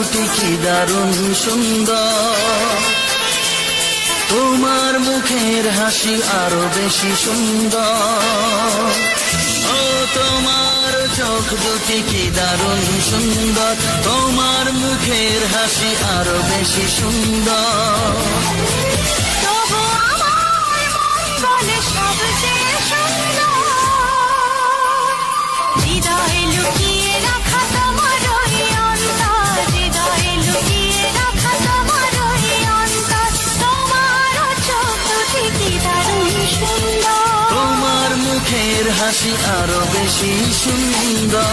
দুটি কি দারুণ সুন্দর, তোমার মুখের হাসি আরো বেশি সুন্দর। ও তোমার চোখ দুটি কি দারুণ সুন্দর, তোমার মুখের হাসি আরো বেশি সুন্দর। তবু আমার মন বলে সবচেয়ে সুন্দর, হৃদয়ে লুকিয়ে রাখা তোমার ওই অন্তর, হৃদয়ে লুকিয়ে রাখা তোমার ওই অন্তর। তোমার চোখ দুটি কি দারুণ সুন্দর, তোমার মুখের হাসি আরো বেশি সুন্দর।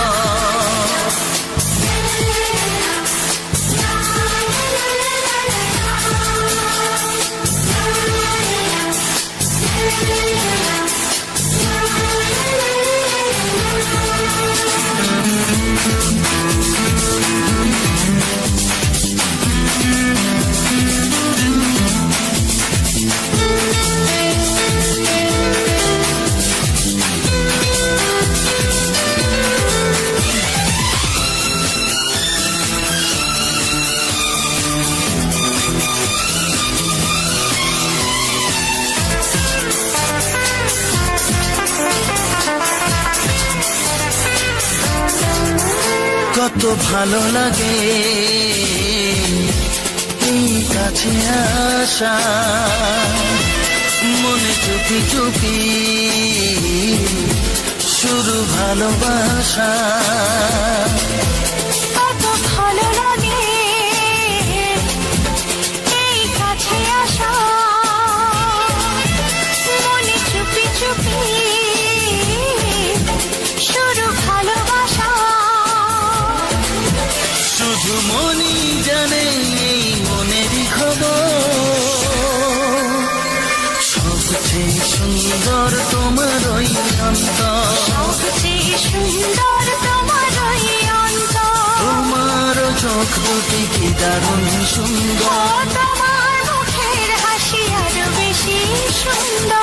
কত ভালো লাগে এই কাছে আসা, মনে চুপি চুপি শুরু ভালোবাসা। কত ভালো লাগে এই কাছে আসা, মনে চুপি চুপি শুরু ভালোবাসা। শুধু মনই জানে এই মনেরই খবর, সবচেয়ে সুন্দর তোমার ওই অন্তর, সবচেয়ে সুন্দর তোমার ওই অন্তর। তোমার চোখ দুটি কি দারুণ সুন্দর, তোমার মুখের হাসি আরো বেশি সুন্দর।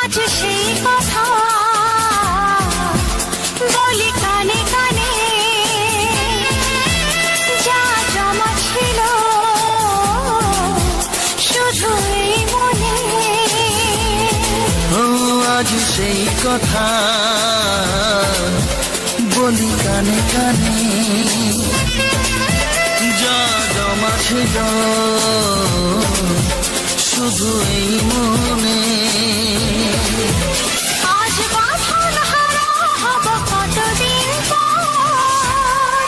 আজ সেই কথা বলি কানে কানে, যা জমা ছিল শুধু এই মনে। ও আজ সেই কথা বলি কানে কানে, যা জমা ছিল শুধু এই মনে। আজ বাঁধন হারা হব কতদিন পর,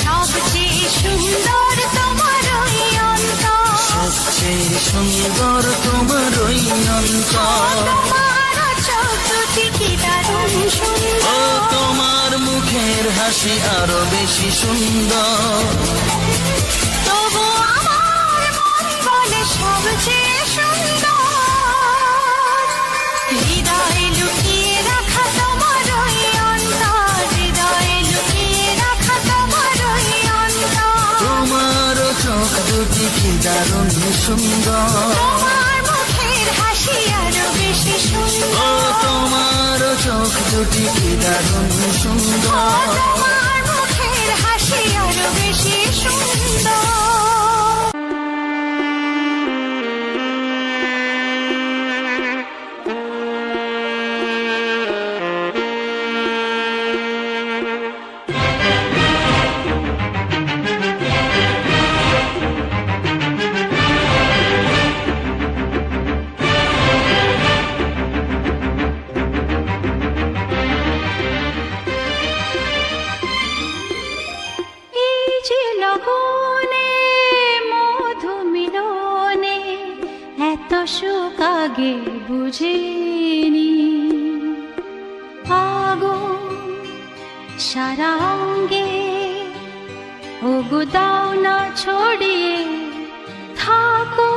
সবচেয়ে সুন্দর তোমার ওই অন্তর, সবচেয়ে সুন্দর তোমার ওই অন্তর। তোমার চোখ দুটি কি দারুণ ও সুন্দর, তোমার মুখের হাসি আরো বেশি সুন্দর। তবু আমার মন বলে সবচেয়ে সুন্দর, হৃদয়ে লুকিয়ে রাখা তোমার ওই অন্তর, হৃদয়ে লুকিয়ে রাখা তোমার ওই অন্তর। তোমার চোখ দুটি কি দারুণ সুন্দর, তোমার মুখের হাসি আরো বেশি ও সুন্দর, তোমার চোখ দুটি কি দারুণ সুন্দর। তোমার মুখের হাসি আরো বেশি সুন্দর। সুখ আগে বুঝিনি। আগুন সারা অঙ্গে, ওগো দাও না ছড়িয়ে থাকো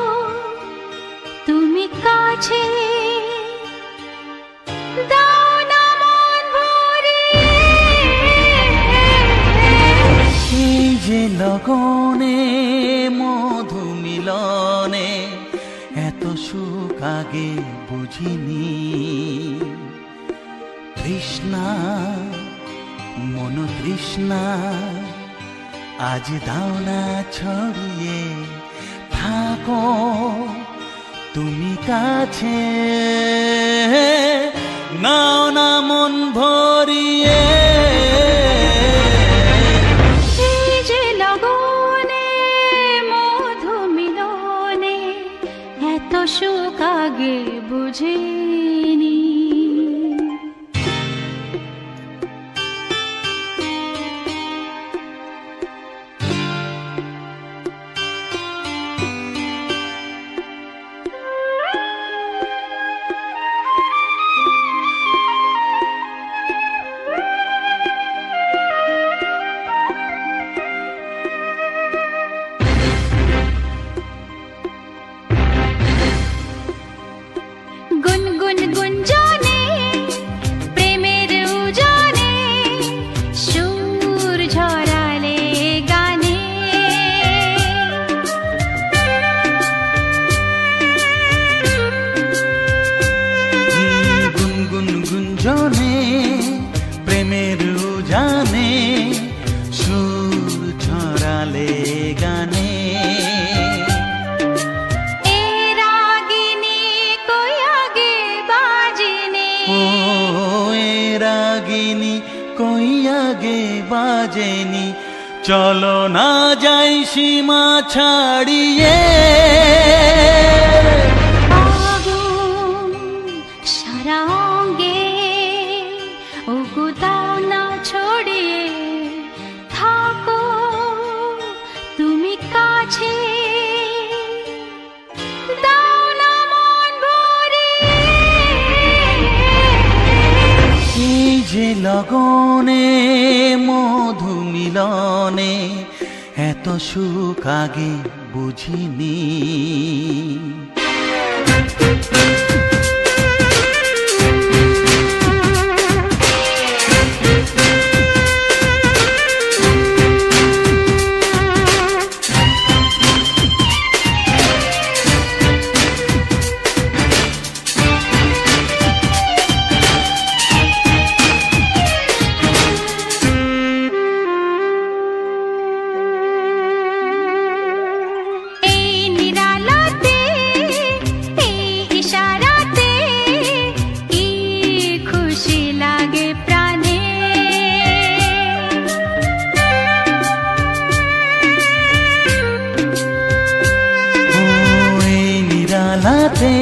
তুমি কাছে, দাও না মন ভরিয়ে। এই যে লগনে মধু মিলনে এত সুখ আগে বুঝিনি। তৃষ্ণা মন তৃষ্ণা আজ দাও না ছড়িয়ে থাকো তুমি কাছে, নাও না মন ভরিয়ে। এই যে লগনে মধু মিলনে এত সুখ আগে বুঝিনি। গুনগুন গুঞ্জনে প্রেমের উজানে সুর ঝরালে গানে, গুনগুন গুঞ্জনে প্রেমের উজানে সুর ছড়ালে গানে। এ রাগিনী কই আগে বাজেনি, ও এ রাগিনী কই আগে বাজেনি, চলো না যাই সীমা ছাড়িয়ে। আগুন সারা অঙ্গে, ওগো দাও না ছড়িয়ে থাকো তুমি কাছে, দাও না মন ভরিয়ে। এই যে লগনে মধু মিলনে এত সুখ আগে বুঝিনি। এই নিরালাতে, এই ইশারাতে কি খুশি লাগে প্রাণে, ও এই নিরালাতে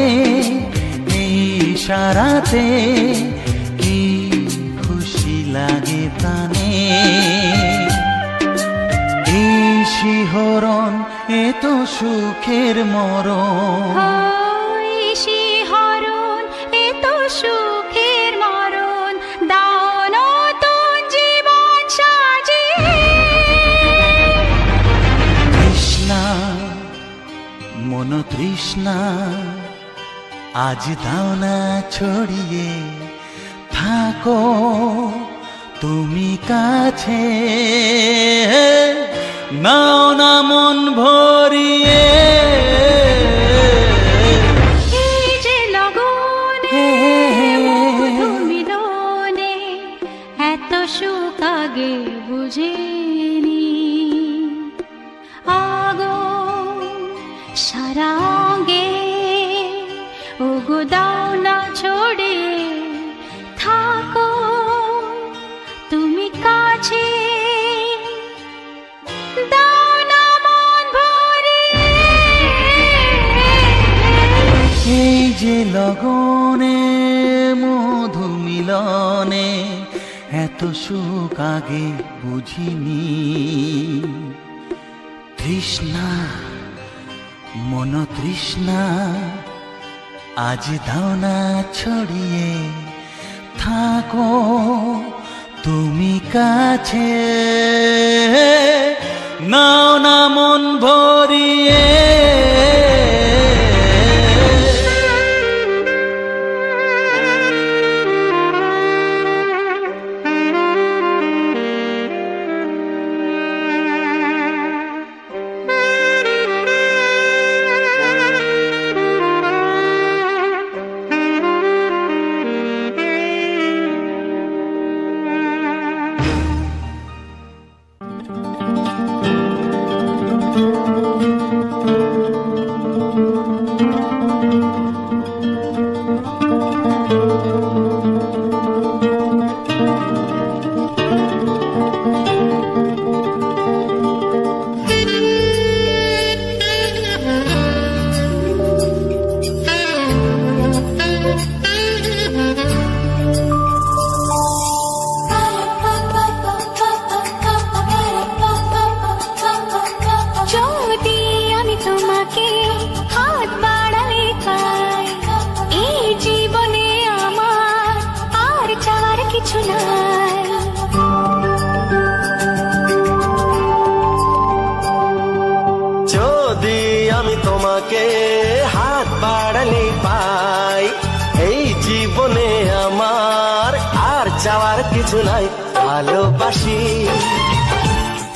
এই ইশারাতে কি খুশি লাগে প্রাণে। এই শিহরণ এ তো সুখের মরণ, ওই শিহরণ এ তো সুখের মরণ, দাও নতুন জীবন সাজিয়ে। তৃষ্ণা মন তৃষ্ণা আজ দাও না ছড়িয়ে থাকো তুমি কাছে, নাও না মন ভরিয়ে। এই যে লগনে মধু মিলনে এত সুখ আগে বুঝিনি। আগুন সারা অঙ্গে, ওগো দাও না ছড়িয়ে থাকো তুমি কাছে, দাও না মন ভরিয়ে। এই যে লগনে মধু মিলনে এত সুখ আগে বুঝিনি। তৃষ্ণা মন তৃষ্ণা আজ দাও না ছড়িয়ে থাকো তুমি কাছে, নাও না মন ভরিয়ে। যদি আমি তোমাকে হাত বাড়ালে পাই, এই জীবনে আমার আর চাওয়ার কিছু নাই। ভালোবাসি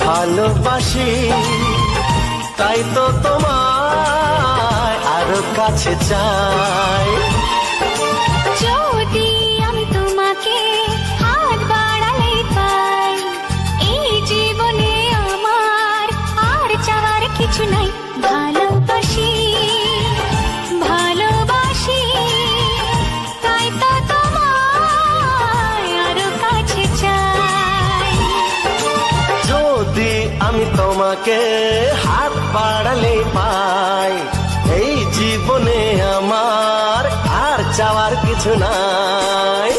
ভালোবাসি তাই তো তোমায় আরো কাছে চাই। যদি আমি তোমাকে হাত বাড়ালে পাই, এই জীবনে আমার আর চাওয়ার কিছু নাই। ভালোবাসি ভালোবাসি তাই তো তোমায় আরো কাছে চাই। যদি আমি তোমাকে হাত বাড়ালে পাই, এই জীবনে আমার আর চাওয়ার কিছু নাই।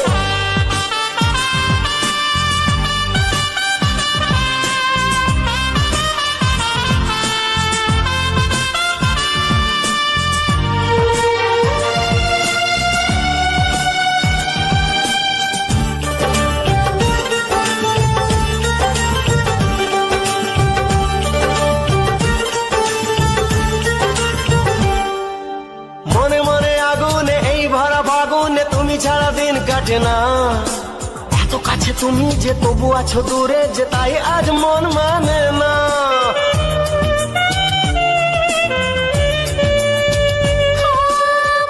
মনে মনে আগুনে এই ভরা ফাগুনে তুমি ছাড়া দিন কাটে না। এত কাছে তুমি যে তবু আছো দূরে, যে তাই আজ মন মানে না।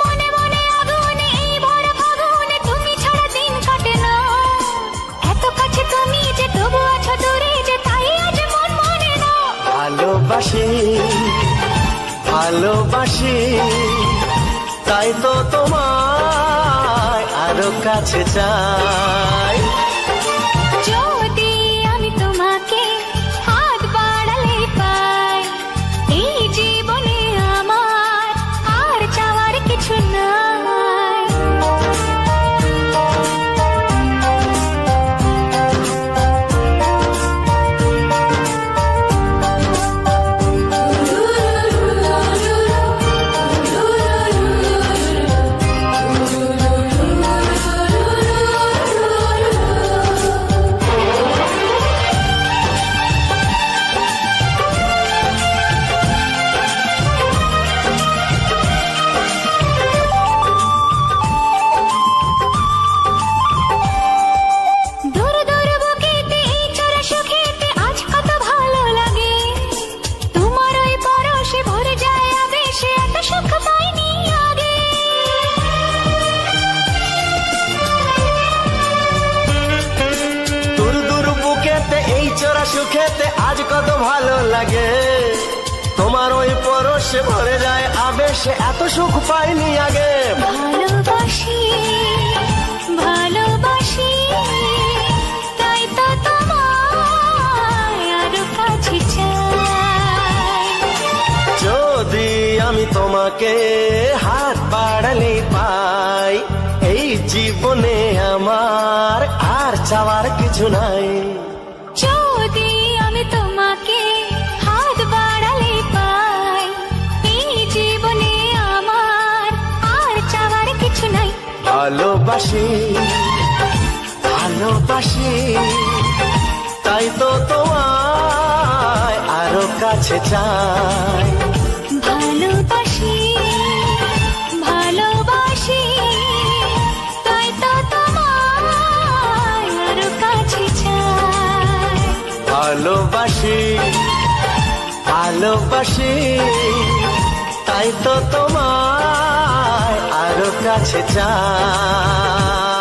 মনে মনে আগুনে এই ভরা ফাগুনে তুমি ছাড়া দিন কাটে না। এত কাছে তুমি যে তবু আছো দূরে, যে তাই আজ মন মানে না। ভালোবাসি ভালোবাসি তাই তো তোমায় আরো কাছে চাই। যদি আমি তোমাকে হাত বাড়ালে পাই, এই জীবনে আমার আর চাওয়ার কিছু নাই। দূর দূর বুকেতে এই চোরা সুখেতে আজ কত ভালো লাগে। তোমার ওই পরশে ভরে যায় আবেশে, এত সুখ পাইনি আগে। দূর দূর বুকেতে এই চোরা সুখেতে আজ কত ভালো লাগে। তোমার ওই পরশে ভরে যায় আবেশে, এত সুখ পাইনি আগে। ভালোবাসি ভালোবাসি তাই তো তোমায় আরো কাছে চাই। যদি আমি তোমাকে হাত বাড়ালে পাই, এই জীবনে আমার আর চাওয়ার কিছু নাই। যদি আমি তোমাকে হাত বাড়ালে পাই, এই জীবনে আমার আর চাওয়ার ভালোবাসি ভালোবাসি তাই তো তোমায় আরো কাছে চাই ভালোবাসি ভালোবাসি তাই তো তোমায় আরো কাছে চাই ভালোবাসি ভালোবাসি তাই তো তোমায় আরো কাছে চাই